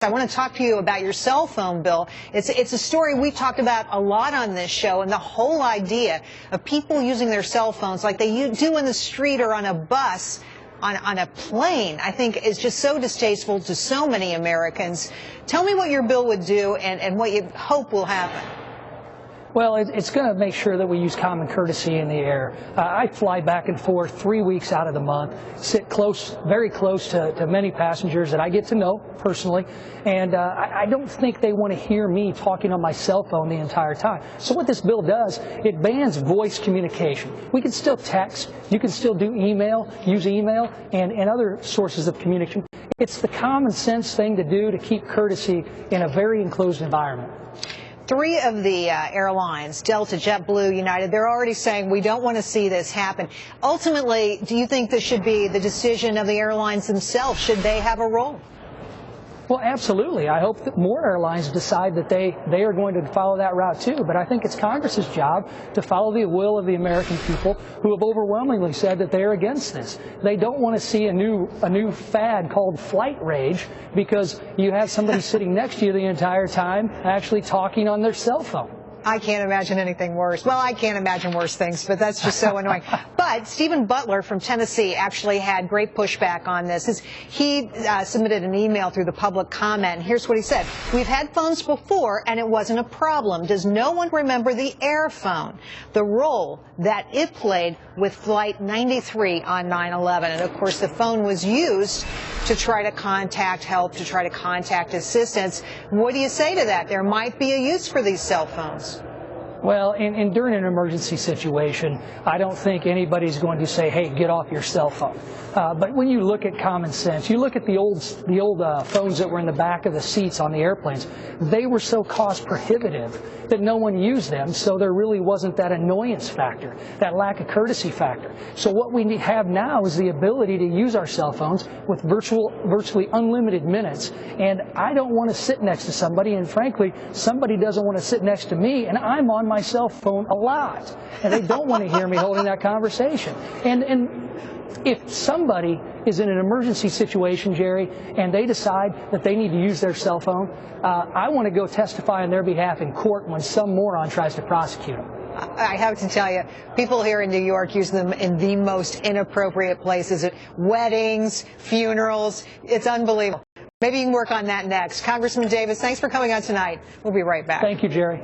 I want to talk to you about your cell phone bill. It's a story we talked about a lot on this show, and the whole idea of people using their cell phones like they do in the street or on a bus, on a plane, I think is just so distasteful to so many Americans. Tell me what your bill would do and what you hope will happen. Well, it's going to make sure that we use common courtesy in the air. I fly back and forth 3 weeks out of the month, sit close, very close to many passengers that I get to know personally, and I don't think they want to hear me talking on my cell phone the entire time. So what this bill does, it bans voice communication. We can still text, you can still do email, use email, and other sources of communication. It's the common sense thing to do to keep courtesy in a very enclosed environment. Three of the airlines, Delta, JetBlue, United, they're already saying we don't want to see this happen. Ultimately, do you think this should be the decision of the airlines themselves? Should they have a role? Well, absolutely. I hope that more airlines decide that they are going to follow that route too. But I think it's Congress's job to follow the will of the American people, who have overwhelmingly said that they are against this. They don't want to see a new fad called flight rage because you have somebody sitting next to you the entire time actually talking on their cell phone. I can't imagine anything worse. Well, I can't imagine worse things, but that's just so annoying. But Stephen Butler from Tennessee actually had great pushback on this. He submitted an email through the public comment, and here's what he said. We've had phones before, and it wasn't a problem. Does no one remember the Air phone, the role that it played with Flight 93 on 9/11? And, of course, the phone was used to try to contact help, to try to contact assistance. What do you say to that? There might be a use for these cell phones. Well, during an emergency situation, I don't think anybody's going to say, hey, get off your cell phone. But when you look at common sense, you look at the old phones that were in the back of the seats on the airplanes, they were so cost prohibitive that no one used them, so there really wasn't that annoyance factor, that lack of courtesy factor. So what we have now is the ability to use our cell phones with virtually unlimited minutes, and I don't want to sit next to somebody, and frankly, somebody doesn't want to sit next to me, and I'm on my cell phone a lot, and they don't want to hear me holding that conversation. And if somebody is in an emergency situation, Jerry, and they decide that they need to use their cell phone, I want to go testify on their behalf in court when some moron tries to prosecute them. I have to tell you, people here in New York use them in the most inappropriate places, at weddings, funerals. It's unbelievable. Maybe you can work on that next. Congressman Davis, thanks for coming on tonight. We'll be right back. Thank you, Jerry.